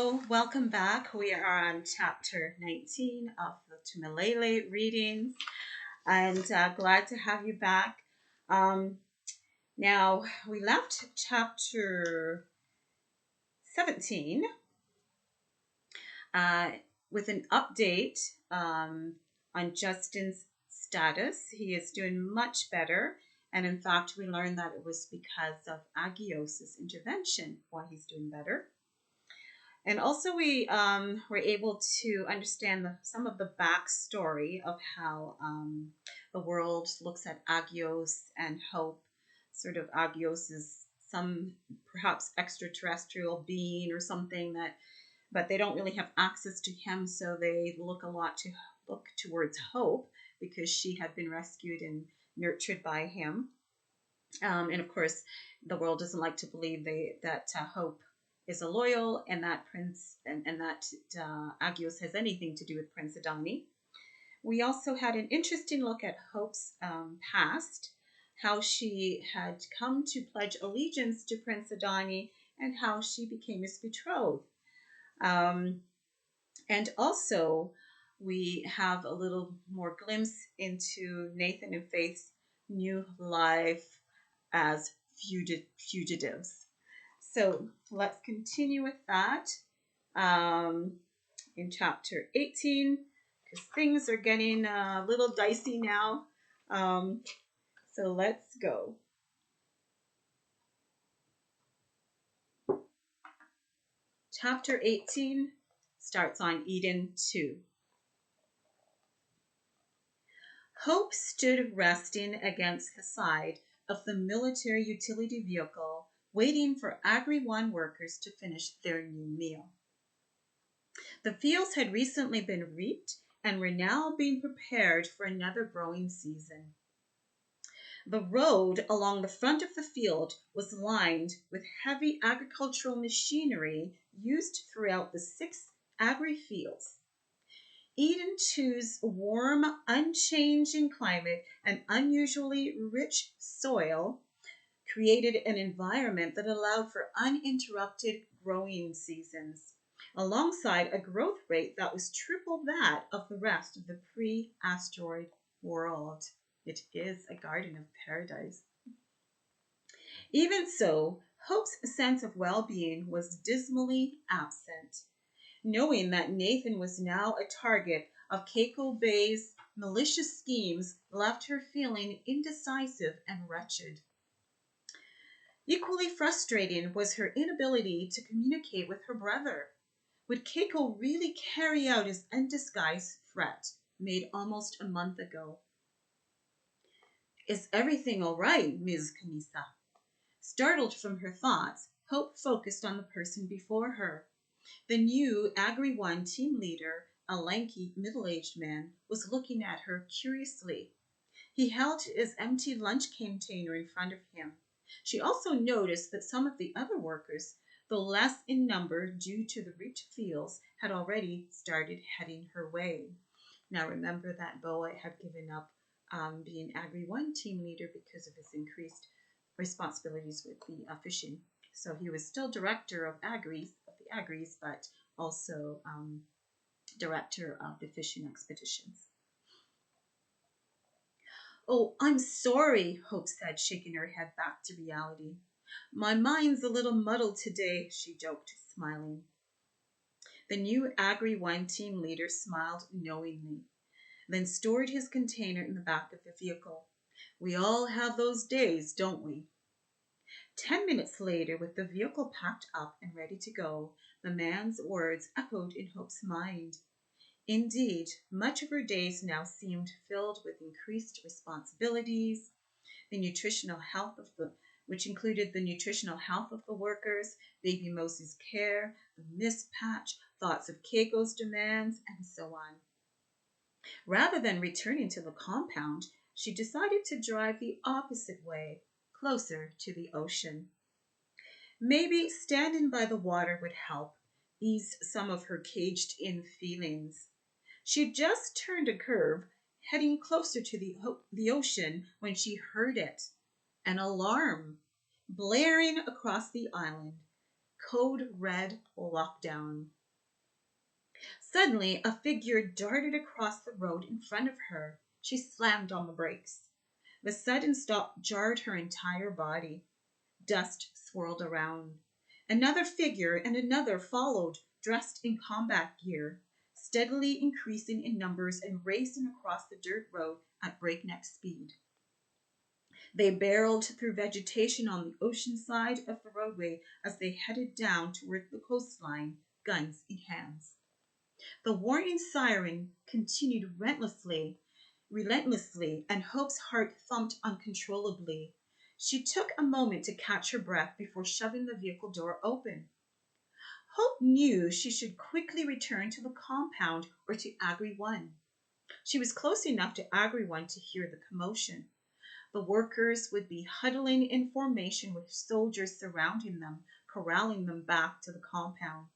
Hello, welcome back. We are on chapter 19 of the MILELE readings, and glad to have you back. Um, Now, we left chapter 17 uh, with an update on Justin's status. He is doing much better, and in fact, we learned that it was because of Agios's intervention why he's doing better. And also, we were able to understand some of the backstory of how the world looks at Agios and Hope. Sort of Agios is some perhaps extraterrestrial being or something that, but they don't really have access to him, so they look towards Hope because she had been rescued and nurtured by him. And of course, the world doesn't like to believe that Hope is a loyal and that that Agios has anything to do with Prince Adani. We also had an interesting look at Hope's past, how she had come to pledge allegiance to Prince Adani and how she became his betrothed. Um, and also, we have a little more glimpse into Nathan and Faith's new life as fugitives. So let's continue with that in chapter 18 because things are getting a little dicey now. So let's go. Chapter 18 starts on Eden 2. Hope stood resting against the side of the military utility vehicle, waiting for Agri 1 workers to finish their new meal. The fields had recently been reaped and were now being prepared for another growing season. The road along the front of the field was lined with heavy agricultural machinery used throughout the 6 agri fields. Eden 2's warm, unchanging climate and unusually rich soil created an environment that allowed for uninterrupted growing seasons, alongside a growth rate that was triple that of the rest of the pre-asteroid world. It is a garden of paradise. Even so, Hope's sense of well-being was dismally absent. Knowing that Nathan was now a target of Keiko Bay's malicious schemes left her feeling indecisive and wretched. Equally frustrating was her inability to communicate with her brother. Would Keiko really carry out his undisguised threat made almost a month ago? Is everything all right, Ms. Kanisa? Startled from her thoughts, Hope focused on the person before her. The new Agri 1 team leader, a lanky, middle-aged man, was looking at her curiously. He held his empty lunch container in front of him. She also noticed that some of the other workers, though less in number due to the reaped fields, had already started heading her way. Now remember that Boa had given up being Agri 1 team leader because of his increased responsibilities with the fishing. So he was still director of the Agris, but also director of the fishing expeditions. Oh, I'm sorry, Hope said, shaking her head back to reality. My mind's a little muddled today, she joked, smiling. The new Agri 1 team leader smiled knowingly, then stored his container in the back of the vehicle. We all have those days, don't we? 10 minutes later, with the vehicle packed up and ready to go, the man's words echoed in Hope's mind. Indeed, much of her days now seemed filled with increased responsibilities, which included the nutritional health of the workers, baby Moses' care, the mist patch, thoughts of Keiko's demands, and so on. Rather than returning to the compound, she decided to drive the opposite way, closer to the ocean. Maybe standing by the water would help ease some of her caged-in feelings. She just turned a curve, heading closer to the ocean when she heard it. An alarm blaring across the island. Code red lockdown. Suddenly, a figure darted across the road in front of her. She slammed on the brakes. The sudden stop jarred her entire body. Dust swirled around. Another figure and another followed, dressed in combat gear, steadily increasing in numbers and racing across the dirt road at breakneck speed. They barreled through vegetation on the ocean side of the roadway as they headed down toward the coastline, guns in hands. The warning siren continued relentlessly, and Hope's heart thumped uncontrollably. She took a moment to catch her breath before shoving the vehicle door open. Hope knew she should quickly return to the compound or to Agri 1. She was close enough to Agri 1 to hear the commotion. The workers would be huddling in formation with soldiers surrounding them, corralling them back to the compound.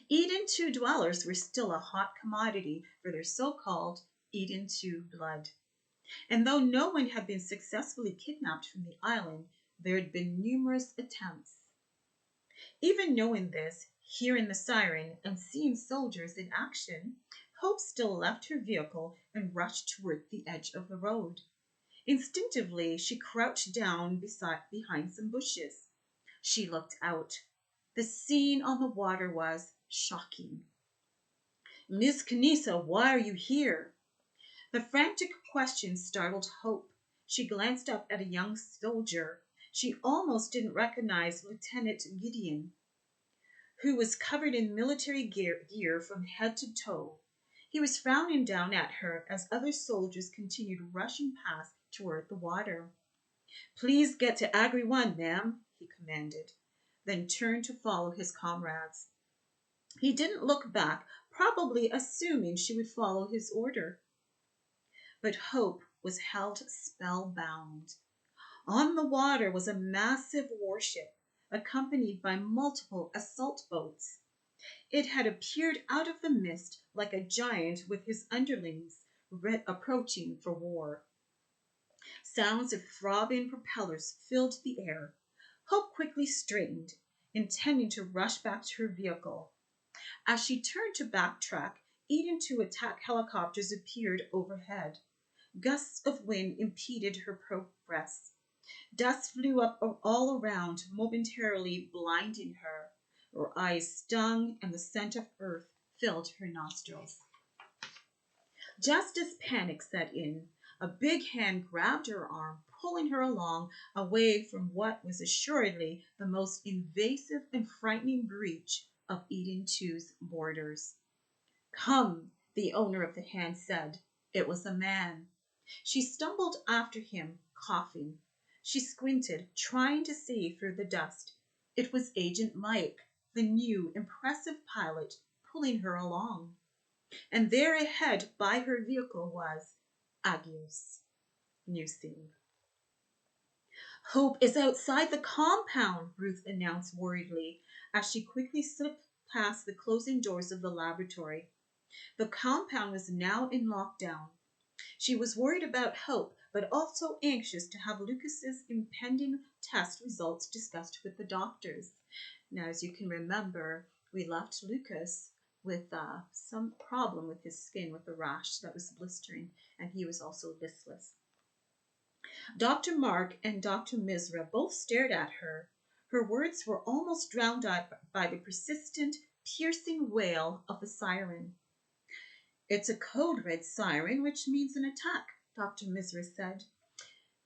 Eden 2 dwellers were still a hot commodity for their so-called Eden 2 blood. And though no one had been successfully kidnapped from the island, there had been numerous attempts. Even knowing this, hearing the siren, and seeing soldiers in action, Hope still left her vehicle and rushed toward the edge of the road. Instinctively, she crouched down behind some bushes. She looked out. The scene on the water was shocking. "Miss Kanisa, why are you here?" The frantic question startled Hope. She glanced up at a young soldier. She almost didn't recognize Lieutenant Gideon, who was covered in military gear from head to toe. He was frowning down at her as other soldiers continued rushing past toward the water. "Please get to Agri 1, ma'am," he commanded, then turned to follow his comrades. He didn't look back, probably assuming she would follow his order. But Hope was held spellbound. On the water was a massive warship, accompanied by multiple assault boats. It had appeared out of the mist like a giant with his underlings approaching for war. Sounds of throbbing propellers filled the air. Hope quickly straightened, intending to rush back to her vehicle. As she turned to backtrack, Eden 2 attack helicopters appeared overhead. Gusts of wind impeded her progress. Dust flew up all around, momentarily blinding her. Her eyes stung, and the scent of earth filled her nostrils. Just as panic set in, a big hand grabbed her arm, pulling her along, away from what was assuredly the most invasive and frightening breach of Eden 2's borders. "Come," the owner of the hand said. It was a man. She stumbled after him, coughing. She squinted, trying to see through the dust. It was Agent Mike, the new, impressive pilot, pulling her along. And there ahead by her vehicle was Agios. New scene. "Hope is outside the compound," Ruth announced worriedly as she quickly slipped past the closing doors of the laboratory. The compound was now in lockdown. She was worried about Hope, but also anxious to have Lucas's impending test results discussed with the doctors. Now, as you can remember, we left Lucas with some problem with his skin, with a rash that was blistering, and he was also listless. Dr. Mark and Dr. Misra both stared at her. Her words were almost drowned out by the persistent, piercing wail of the siren. "It's a code red siren, which means an attack," Dr. Misra said.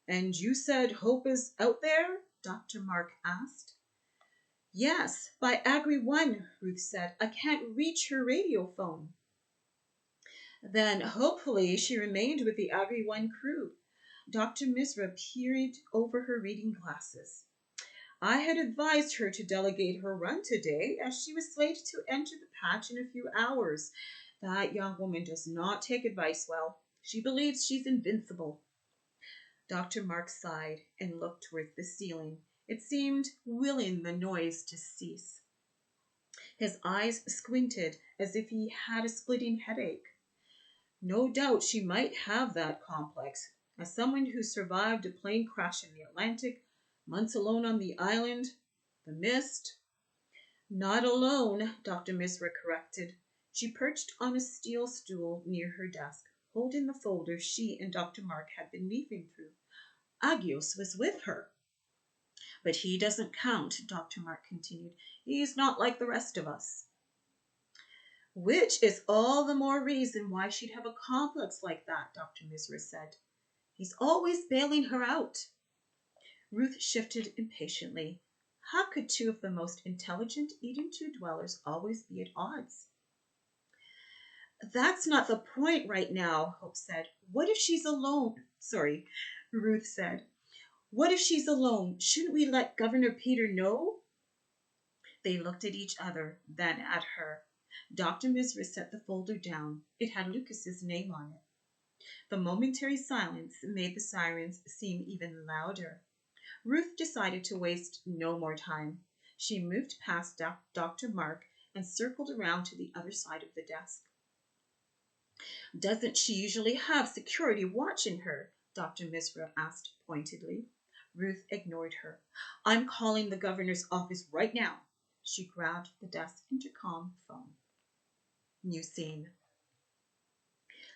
"And you said Hope is out there?" Dr. Mark asked. "Yes, by Agri 1, Ruth said. "I can't reach her radio phone." "Then hopefully she remained with the Agri 1 crew." Dr. Misra peered over her reading glasses. "I had advised her to delegate her run today, as she was slated to enter the patch in a few hours. That young woman does not take advice well. She believes she's invincible." Dr. Mark sighed and looked towards the ceiling. It seemed willing the noise to cease. His eyes squinted as if he had a splitting headache. "No doubt she might have that complex. As someone who survived a plane crash in the Atlantic, months alone on the island, the mist—" "Not alone," Dr. Misra corrected. She perched on a steel stool near her desk, holding the folder she and Dr. Mark had been leafing through. Agios was with her. But he doesn't count, Dr. Mark continued. He's not like the rest of us. Which is all the more reason why she'd have a complex like that, Dr. Misra said. He's always bailing her out. Ruth shifted impatiently. How could two of the most intelligent Eden 2 dwellers always be at odds? That's not the point right now, Hope said. What if she's alone? Sorry, Ruth said. What if she's alone? Shouldn't we let Governor Peter know? They looked at each other, then at her. Dr. Misra set the folder down. It had Lucas's name on it. The momentary silence made the sirens seem even louder. Ruth decided to waste no more time. She moved past Dr. Mark and circled around to the other side of the desk. Doesn't she usually have security watching her? Dr. Misra asked pointedly. Ruth ignored her. I'm calling the governor's office right now. She grabbed the desk intercom phone. New scene.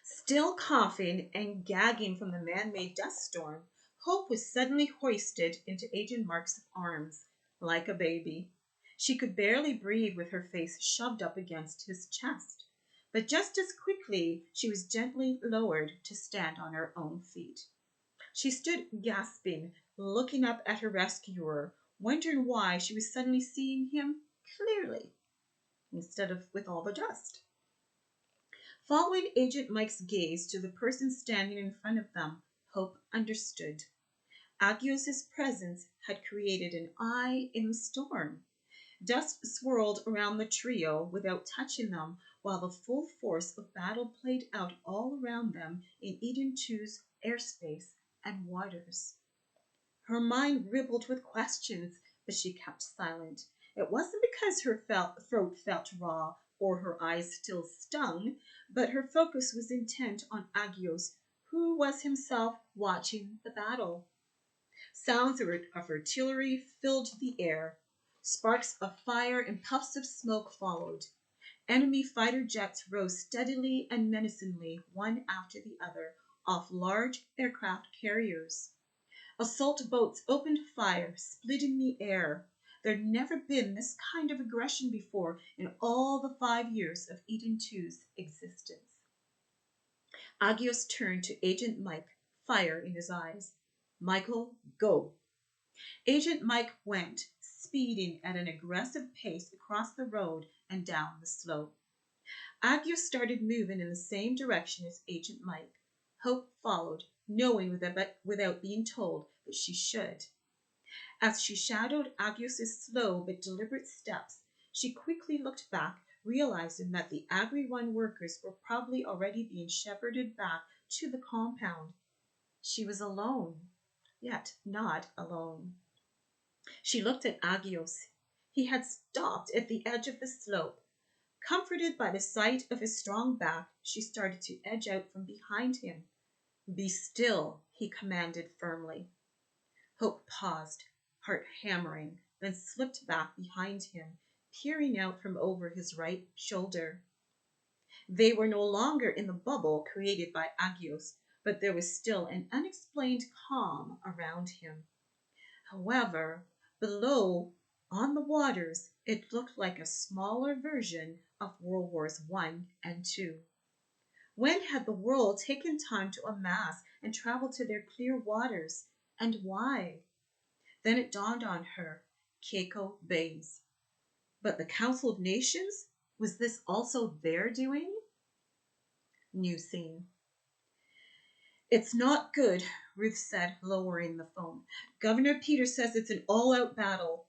Still coughing and gagging from the man-made dust storm, Hope was suddenly hoisted into Agent Mark's arms like a baby. She could barely breathe with her face shoved up against his chest, but just as quickly she was gently lowered to stand on her own feet. She stood gasping, looking up at her rescuer, wondering why she was suddenly seeing him clearly instead of with all the dust. Following Agent Mike's gaze to the person standing in front of them, Hope understood. Agios' presence had created an eye in the storm. Dust swirled around the trio without touching them, while the full force of battle played out all around them in Eden 2's airspace and waters. Her mind rippled with questions, but she kept silent. It wasn't because her throat felt raw or her eyes still stung, but her focus was intent on Agios, who was himself watching the battle. Sounds of artillery filled the air. Sparks of fire and puffs of smoke followed. Enemy fighter jets rose steadily and menacingly, one after the other, off large aircraft carriers. Assault boats opened fire, splitting the air. There'd never been this kind of aggression before in all the 5 years of Eden 2's existence. Agios turned to Agent Mike, fire in his eyes. Michael, go. Agent Mike went, speeding at an aggressive pace across the road and down the slope. Agios started moving in the same direction as Agent Mike. Hope followed, knowing without being told that she should. As she shadowed Agios' slow but deliberate steps, she quickly looked back, realizing that the Agri 1 workers were probably already being shepherded back to the compound. She was alone, yet not alone. She looked at Agios. He had stopped at the edge of the slope. Comforted by the sight of his strong back, she started to edge out from behind him. Be still, he commanded firmly. Hope paused, heart hammering, then slipped back behind him, peering out from over his right shoulder. They were no longer in the bubble created by Agios, but there was still an unexplained calm around him. However, below, on the waters, it looked like a smaller version of World Wars I and II. When had the world taken time to amass and travel to their clear waters, and why? Then it dawned on her, Keiko Bays. But the Council of Nations? Was this also their doing? New scene. It's not good, Ruth said, lowering the phone. Governor Peter says it's an all-out battle.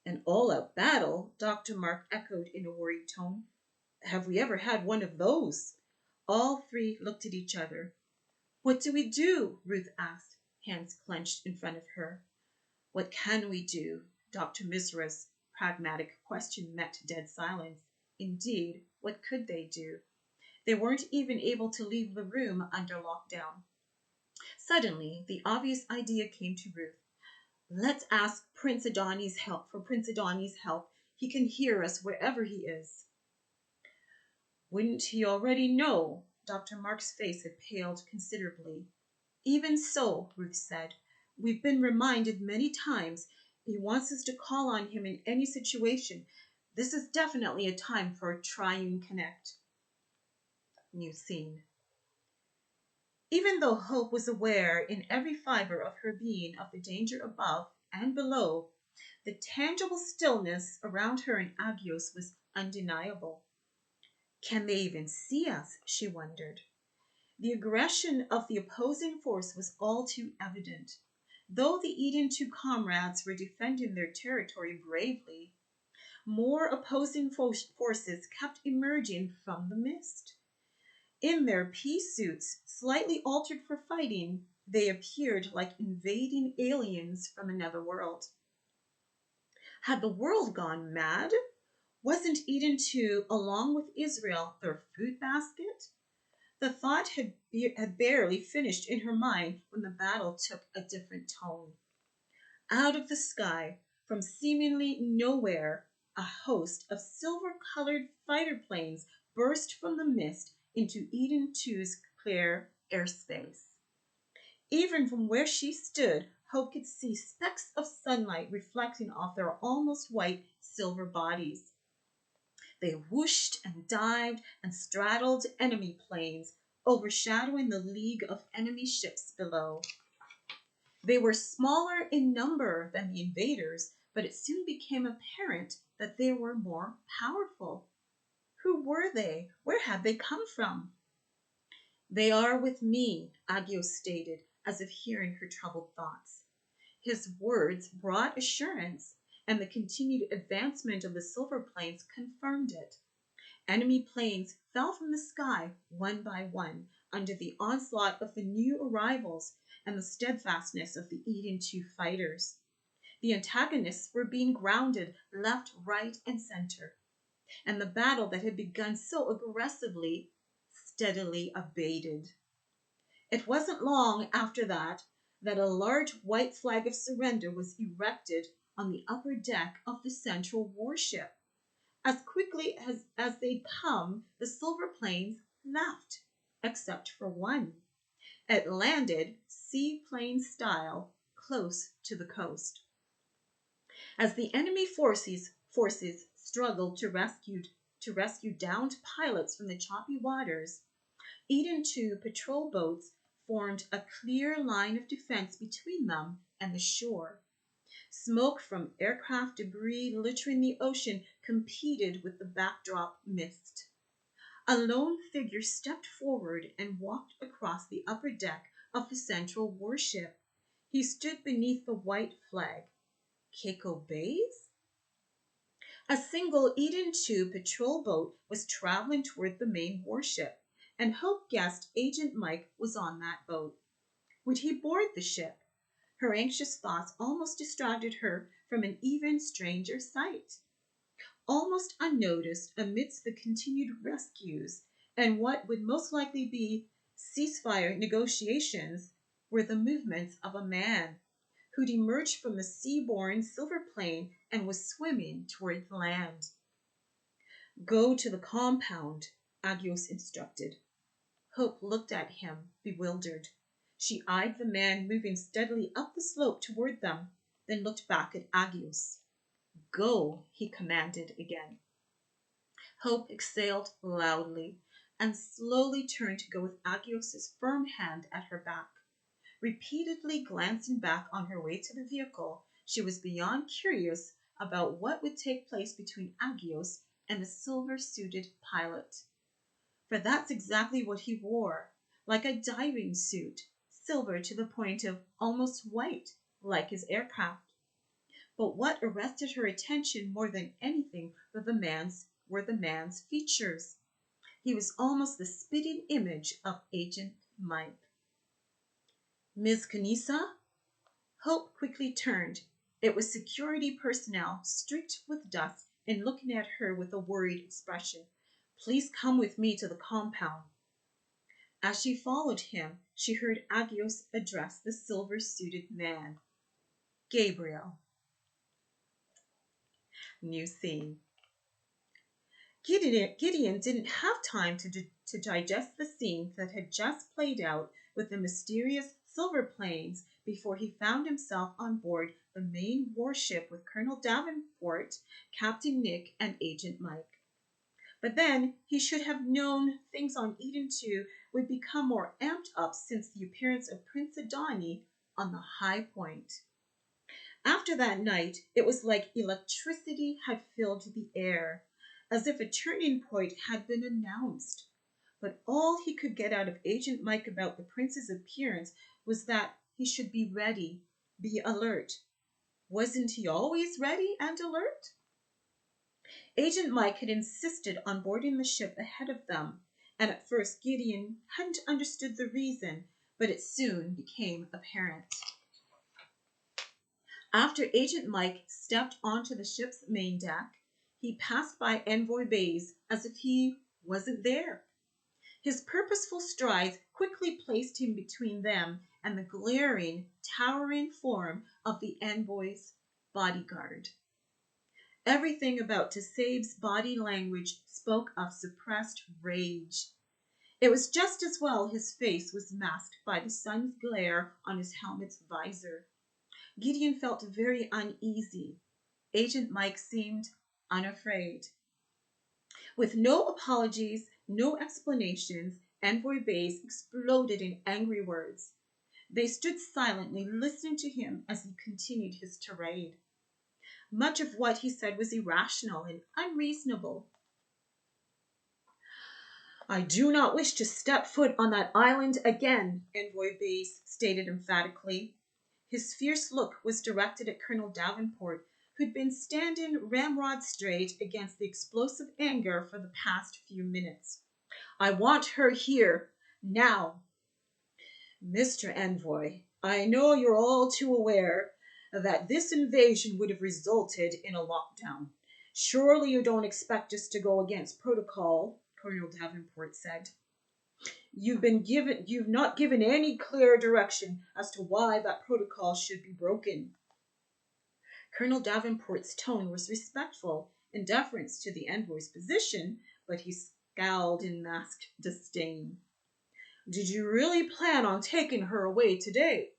An all-out battle? Dr. Mark echoed in a worried tone. Have we ever had one of those? All three looked at each other. What do we do? Ruth asked, hands clenched in front of her. What can we do? Dr. Misra's pragmatic question met dead silence. Indeed, what could they do? They weren't even able to leave the room under lockdown. Suddenly, the obvious idea came to Ruth. Let's ask Prince Adoni's help. He can hear us wherever he is. Wouldn't he already know? Dr. Mark's face had paled considerably. Even so, Ruth said, we've been reminded many times he wants us to call on him in any situation. This is definitely a time for a triune connect. New scene. Even though Hope was aware in every fiber of her being of the danger above and below, the tangible stillness around her and Agios was undeniable. Can they even see us? She wondered. The aggression of the opposing force was all too evident. Though the Eden two comrades were defending their territory bravely, more opposing forces kept emerging from the mist. In their pea suits, slightly altered for fighting, they appeared like invading aliens from another world. Had the world gone mad? Wasn't Eden too, along with Israel, their food basket? The thought had barely finished in her mind when the battle took a different tone. Out of the sky, from seemingly nowhere, a host of silver-colored fighter planes burst from the mist into Eden 2's clear airspace. Even from where she stood, Hope could see specks of sunlight reflecting off their almost white silver bodies. They whooshed and dived and straddled enemy planes, overshadowing the league of enemy ships below. They were smaller in number than the invaders, but it soon became apparent that they were more powerful. Who were they? Where had they come from? They are with me, Agios stated, as if hearing her troubled thoughts. His words brought assurance, and the continued advancement of the silver planes confirmed it. Enemy planes fell from the sky one by one under the onslaught of the new arrivals and the steadfastness of the Eden 2 fighters. The antagonists were being grounded left, right, and center, and the battle that had begun so aggressively steadily abated. It wasn't long after that a large white flag of surrender was erected on the upper deck of the central warship. As quickly as they'd come, the silver planes left, except for one. It landed, seaplane style, close to the coast. As the enemy forces struggled to rescue downed pilots from the choppy waters, Eden 2 patrol boats formed a clear line of defense between them and the shore. Smoke from aircraft debris littering the ocean competed with the backdrop mist. A lone figure stepped forward and walked across the upper deck of the central warship. He stood beneath the white flag. Keiko Bays? A single Eden 2 patrol boat was traveling toward the main warship, and Hope guessed Agent Mike was on that boat. Would he board the ship? Her anxious thoughts almost distracted her from an even stranger sight. Almost unnoticed amidst the continued rescues and what would most likely be ceasefire negotiations were the movements of a man who'd emerged from the sea-borne silver plane and was swimming toward the land. Go to the compound, Agios instructed. Hope looked at him, bewildered. She eyed the man moving steadily up the slope toward them, then looked back at Agios. Go, he commanded again. Hope exhaled loudly and slowly turned to go with Agios' firm hand at her back. Repeatedly glancing back on her way to the vehicle, she was beyond curious about what would take place between Agios and the silver-suited pilot. For that's exactly what he wore, like a diving suit, silver to the point of almost white, like his aircraft. But what arrested her attention more than anything were the man's features. He was almost the spitting image of Agent Mike. Ms. Kanisa? Hope quickly turned. It was security personnel, streaked with dust, and looking at her with a worried expression. Please come with me to the compound. As she followed him, she heard Agios address the silver-suited man. Gabriel. New scene. Gideon didn't have time to digest the scenes that had just played out with the mysterious silver planes before he found himself on board the main warship with Colonel Davenport, Captain Nick, and Agent Mike. But then he should have known things on Eden 2 would become more amped up since the appearance of Prince Adani on the high point. After that night, it was like electricity had filled the air, as if a turning point had been announced. But all he could get out of Agent Mike about the prince's appearance was that he should be ready, be alert. Wasn't he always ready and alert? Agent Mike had insisted on boarding the ship ahead of them, and at first Gideon hadn't understood the reason, but it soon became apparent. After Agent Mike stepped onto the ship's main deck, he passed by Envoy Bays as if he wasn't there. His purposeful strides quickly placed him between them and the glaring, towering form of the envoy's bodyguard. Everything about Tsabe's body language spoke of suppressed rage. It was just as well his face was masked by the sun's glare on his helmet's visor. Gideon felt very uneasy. Agent Mike seemed unafraid. With no apologies, no explanations, Envoy Bays exploded in angry words. They stood silently listening to him as he continued his tirade. Much of what he said was irrational and unreasonable. "I do not wish to step foot on that island again," Envoy Bays stated emphatically. His fierce look was directed at Colonel Davenport, who'd been standing ramrod straight against the explosive anger for the past few minutes. "I want her here, now." "Mr. Envoy, I know you're all too aware that this invasion would have resulted in a lockdown. Surely you don't expect us to go against protocol," Colonel Davenport said. You've not given any clear direction as to why that protocol should be broken." Colonel Davenport's tone was respectful in deference to the envoy's position, but he scowled in masked disdain. "Did you really plan on taking her away today?"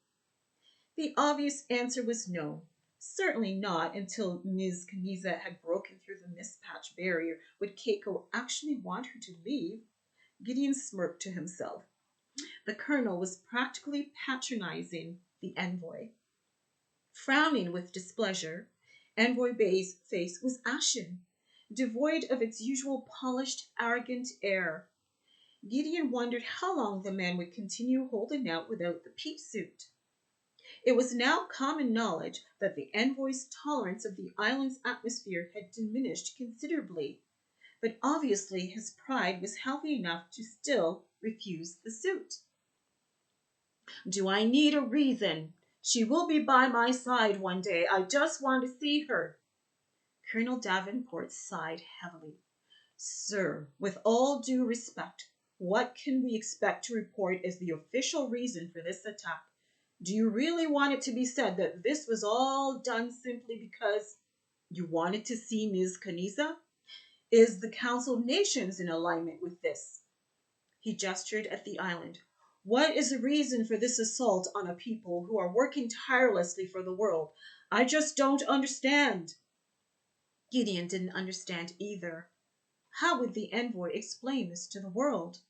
The obvious answer was no. Certainly not until Ms. Kaniza had broken through the mispatch barrier. Would Keiko actually want her to leave? Gideon smirked to himself. The colonel was practically patronizing the envoy. Frowning with displeasure, Envoy Bay's face was ashen, devoid of its usual polished, arrogant air. Gideon wondered how long the man would continue holding out without the peat suit. It was now common knowledge that the envoy's tolerance of the island's atmosphere had diminished considerably, but obviously his pride was healthy enough to still refuse the suit. "Do I need a reason? She will be by my side one day. I just want to see her." Colonel Davenport sighed heavily. "Sir, with all due respect, what can we expect to report as the official reason for this attack? Do you really want it to be said that this was all done simply because you wanted to see Ms. Kaniza? Is the Council of Nations in alignment with this?" He gestured at the island. "What is the reason for this assault on a people who are working tirelessly for the world? I just don't understand." Gideon didn't understand either. How would the envoy explain this to the world?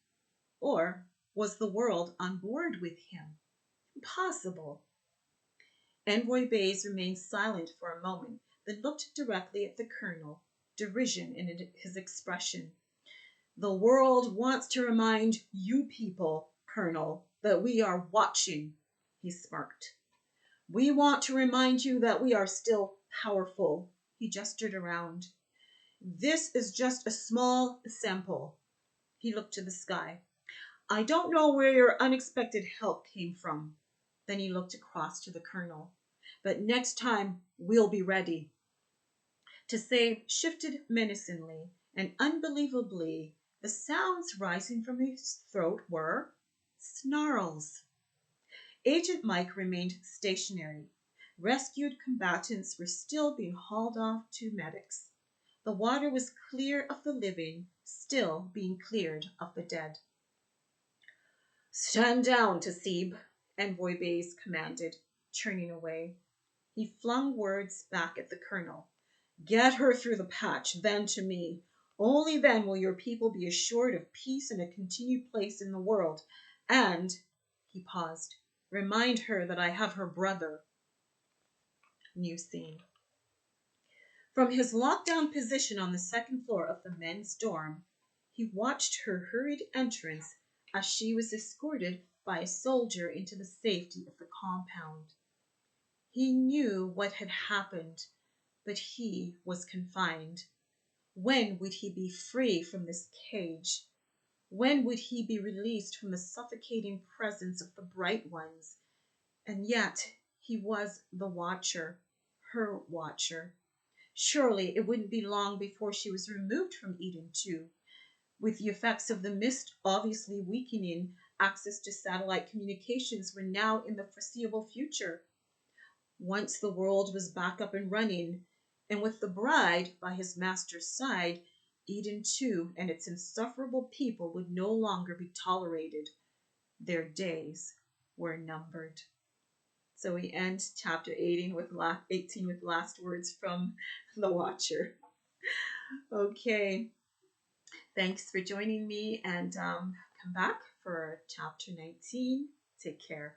Or was the world on board with him? Impossible. Envoy Bays remained silent for a moment, then looked directly at the colonel, derision in his expression. "The world wants to remind you people, Colonel, that we are watching," he smirked. "We want to remind you that we are still powerful." He gestured around. "This is just a small sample." He looked to the sky. "I don't know where your unexpected help came from." Then he looked across to the colonel. "But next time, we'll be ready." Tsabe shifted menacingly, and unbelievably, the sounds rising from his throat were snarls. Agent Mike remained stationary. Rescued combatants were still being hauled off to medics. The water was clear of the living, still being cleared of the dead. Stand down, Tasib, Envoy Bays commanded, turning away. He flung words back at the colonel. Get her through the patch, then to me. Only then will your people be assured of peace and a continued place in the world. And, he paused, remind her that I have her brother. New scene. From his lockdown position on the second floor of the men's dorm, he watched her hurried entrance as she was escorted by a soldier into the safety of the compound. He knew what had happened, but he was confined. When would he be free from this cage? When would he be released from the suffocating presence of the bright ones? And yet he was the watcher, her watcher. Surely it wouldn't be long before she was removed from Eden too. With the effects of the mist obviously weakening, access to satellite communications were now in the foreseeable future. Once the world was back up and running, and with the bride by his master's side, Eden too and its insufferable people would no longer be tolerated. Their days were numbered. So we end chapter 18 with 18 with last words from the Watcher. Okay, thanks for joining me, and come back for chapter 19. Take care.